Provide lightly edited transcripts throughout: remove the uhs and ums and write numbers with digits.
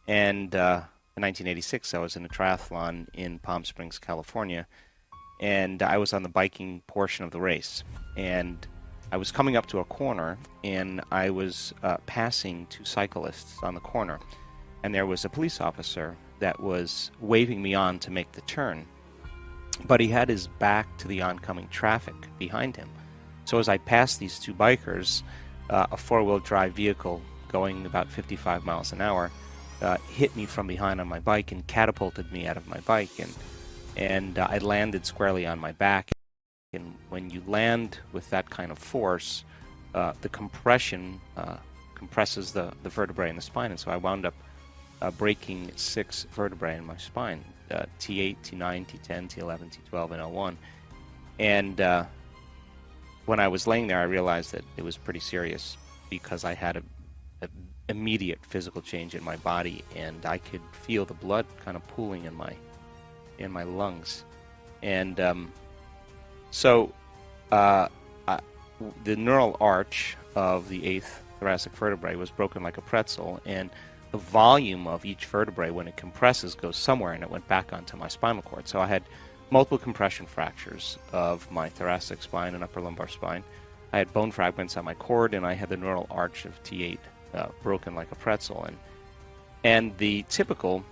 And in 1986, I was in a triathlon in Palm Springs, California, and I was on the biking portion of the race. And I was coming up to a corner, and I was passing two cyclists on the corner. And there was a police officer that was waving me on to make the turn. But he had his back to the oncoming traffic behind him. So as I passed these two bikers, a four-wheel drive vehicle going about 55 miles an hour hit me from behind on my bike and catapulted me out of my bike. And I landed squarely on my back. And when you land with that kind of force, the compression compresses the vertebrae in the spine. And so I wound up breaking 6 vertebrae in my spine, T8, T9, T10, T11, T12, and L1. And when I was laying there, I realized that it was pretty serious because I had a immediate physical change in my body, and I could feel the blood kind of pooling in my lungs. And so the neural arch of the 8th thoracic vertebrae was broken like a pretzel, and the volume of each vertebrae when it compresses goes somewhere, and it went back onto my spinal cord. So I had multiple compression fractures of my thoracic spine and upper lumbar spine. I had bone fragments on my cord, and I had the neural arch of T8 broken like a pretzel. And the typical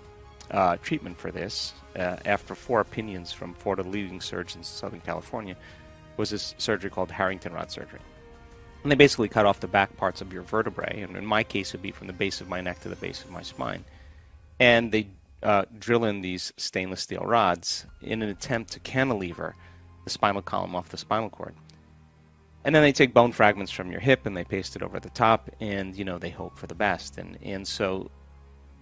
treatment for this, after 4 opinions from 4 of the leading surgeons in Southern California, was this surgery called Harrington rod surgery. And they basically cut off the back parts of your vertebrae, and in my case it would be from the base of my neck to the base of my spine. And they drill in these stainless steel rods in an attempt to cantilever the spinal column off the spinal cord. And then they take bone fragments from your hip and they paste it over the top, and they hope for the best. And so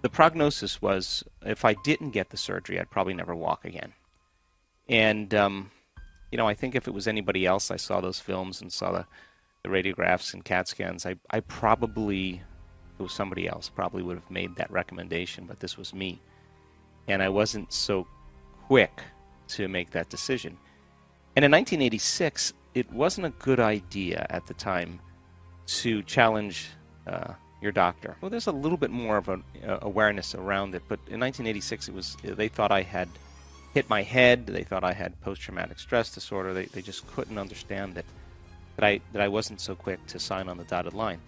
the prognosis was, if I didn't get the surgery, I'd probably never walk again. And I think if it was anybody else, I saw those films and saw the radiographs and CAT scans, I probably, if it was somebody else, probably would have made that recommendation, but this was me. And I wasn't so quick to make that decision. And in 1986, it wasn't a good idea at the time to challenge your doctor. Well, there's a little bit more of an awareness around it, but in 1986, they thought I had hit my head. They thought I had post-traumatic stress disorder. They just couldn't understand that I wasn't so quick to sign on the dotted line.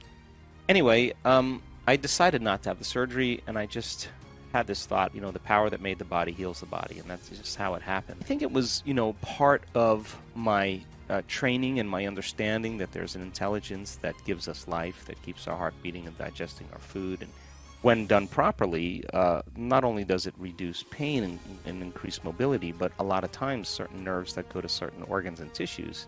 Anyway, I decided not to have the surgery, and I just had this thought, the power that made the body heals the body, and that's just how it happened. I think it was, part of my training and my understanding that there's an intelligence that gives us life, that keeps our heart beating and digesting our food. And when done properly, not only does it reduce pain and increase mobility, but a lot of times certain nerves that go to certain organs and tissues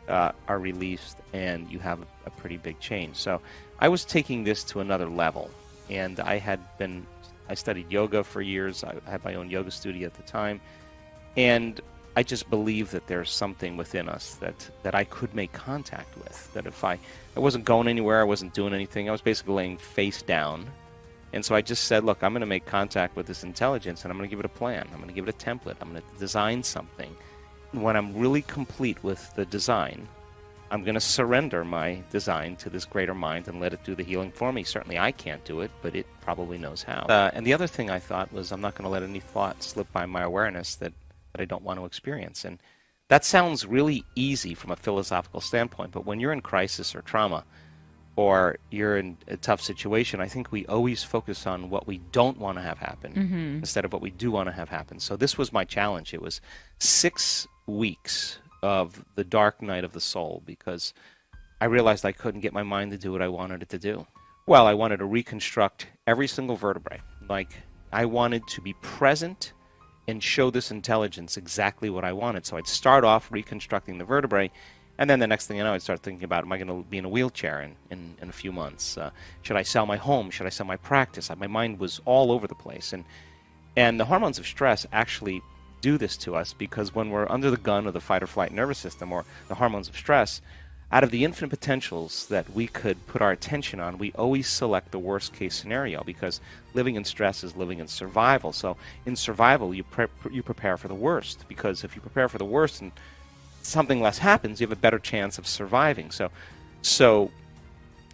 are released, and you have a pretty big change. So I was taking this to another level, and I studied yoga for years. I had my own yoga studio at the time, and I just believe that there's something within us that I could make contact with, that if I wasn't going anywhere, I wasn't doing anything, I was basically laying face down. And so I just said, look, I'm going to make contact with this intelligence, and I'm going to give it a plan. I'm going to give it a template. I'm going to design something. When I'm really complete with the design, I'm going to surrender my design to this greater mind and let it do the healing for me. Certainly I can't do it, but it probably knows how. And the other thing I thought was, I'm not going to let any thought slip by my awareness that I don't want to experience. And that sounds really easy from a philosophical standpoint, but when you're in crisis or trauma, or you're in a tough situation, I think we always focus on what we don't want to have happen instead of what we do want to have happen. So this was my challenge. It was 6 weeks of the dark night of the soul, because I realized I couldn't get my mind to do what I wanted it to do. Well, I wanted to reconstruct every single vertebrae. Like, I wanted to be present and show this intelligence exactly what I wanted. So I'd start off reconstructing the vertebrae, and then the next thing I know, I'd start thinking about, am I going to be in a wheelchair in a few months? Should I sell my home? Should I sell my practice? My mind was all over the place. And the hormones of stress actually do this to us, because when we're under the gun of the fight or flight nervous system, or the hormones of stress, out of the infinite potentials that we could put our attention on, we always select the worst case scenario, because living in stress is living in survival. So in survival, you prepare for the worst, because if you prepare for the worst and something less happens, you have a better chance of surviving. So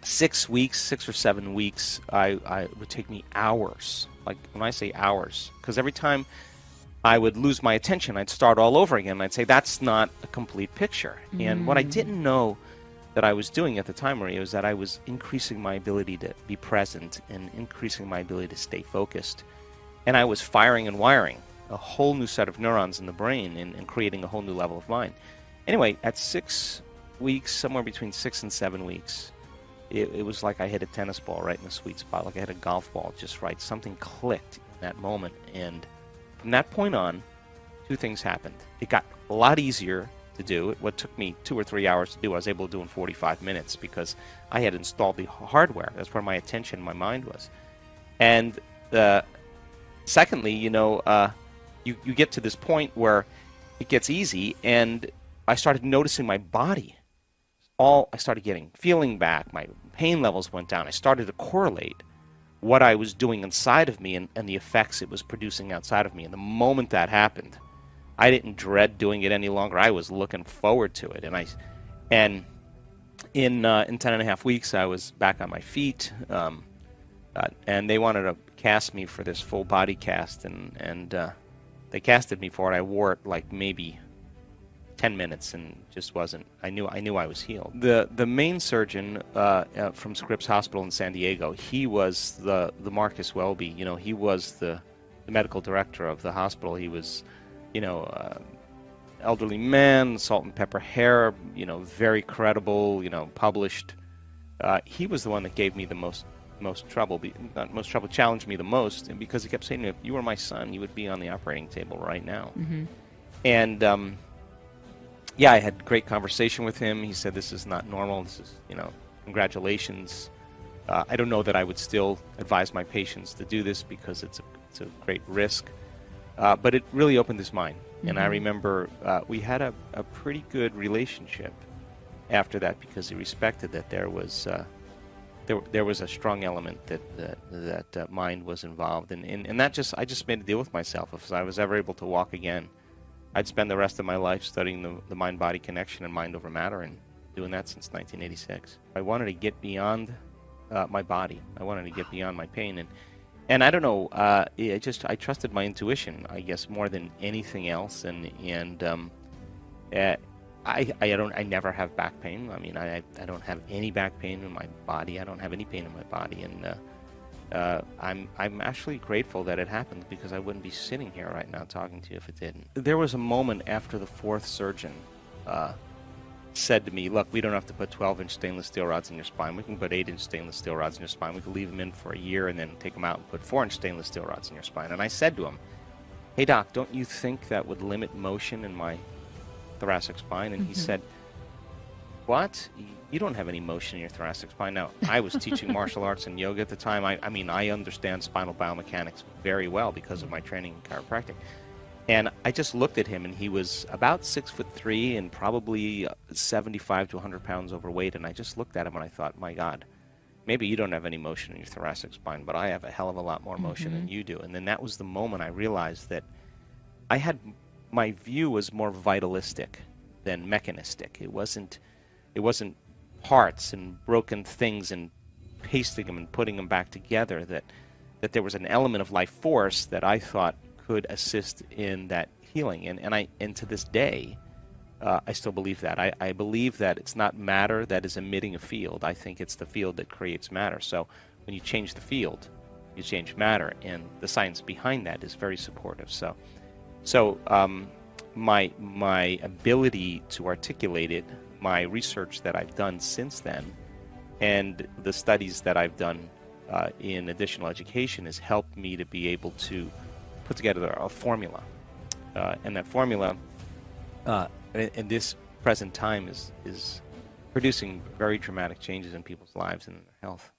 6 weeks, 6 or 7 weeks, it would take me hours. Like when I say hours, because every time I would lose my attention, I'd start all over again. I'd say, that's not a complete picture. And what I didn't know that I was doing at the time, Maria, was that I was increasing my ability to be present and increasing my ability to stay focused. And I was firing and wiring a whole new set of neurons in the brain and creating a whole new level of mind. Anyway, at 6 weeks, somewhere between 6 and 7 weeks, it was like I hit a tennis ball right in the sweet spot, like I hit a golf ball just right. Something clicked in that moment. And from that point on, two things happened. It got a lot easier to do. What took me 2 or 3 hours to do, I was able to do in 45 minutes because I had installed the hardware. That's where my attention, my mind was. And secondly, you get to this point where it gets easy, and I started noticing my body. I started getting feeling back. My pain levels went down. I started to correlate what I was doing inside of me and the effects it was producing outside of me. And the moment that happened, I didn't dread doing it any longer. I was looking forward to it. And in 10.5 weeks, I was back on my feet. And they wanted to cast me for this full body cast, and they casted me for it. I wore it like maybe 10 minutes and just wasn't. I knew I was healed. The main surgeon from Scripps Hospital in San Diego, he was the Marcus Welby. He was the medical director of the hospital. He was, elderly man, salt and pepper hair, very credible, published. He was the one that gave me the most trouble, challenged me the most, and because he kept saying to me, if you were my son, you would be on the operating table right now. And yeah, I had great conversation with him. He said, this is not normal. This is, congratulations. I don't know that I would still advise my patients to do this because it's a great risk. But it really opened his mind. And I remember we had a pretty good relationship after that because he respected that there was a strong element that mind was involved. And that I just made a deal with myself. If I was ever able to walk again, I'd spend the rest of my life studying the mind-body connection and mind over matter, and doing that since 1986. I wanted to get beyond my body. I wanted to get beyond my pain, and I don't know. I trusted my intuition, I guess, more than anything else. I never have back pain. I mean, I don't have any back pain in my body. I don't have any pain in my body, and I'm actually grateful that it happened, because I wouldn't be sitting here right now talking to you if it didn't. There was a moment after the fourth surgeon said to me, look, we don't have to put 12-inch stainless steel rods in your spine. We can put 8-inch stainless steel rods in your spine. We can leave them in for a year and then take them out and put 4-inch stainless steel rods in your spine. And I said to him, hey, doc, don't you think that would limit motion in my thoracic spine? And he said, what? You don't have any motion in your thoracic spine. Now, I was teaching martial arts and yoga at the time. I mean, I understand spinal biomechanics very well because of my training in chiropractic. And I just looked at him, and he was about 6'3" and probably 75 to 100 pounds overweight. And I just looked at him and I thought, my God, maybe you don't have any motion in your thoracic spine, but I have a hell of a lot more motion than you do. And then that was the moment I realized that my view was more vitalistic than mechanistic. It wasn't parts and broken things and pasting them and putting them back together, that there was an element of life force that I thought could assist in that healing. And to this day, I still believe that. I believe that it's not matter that is emitting a field. I think it's the field that creates matter. So when you change the field, you change matter, and the science behind that is very supportive. So my ability to articulate it, my research that I've done since then, and the studies that I've done in additional education has helped me to be able to put together a formula. And that formula, in this present time, is producing very dramatic changes in people's lives and in their health.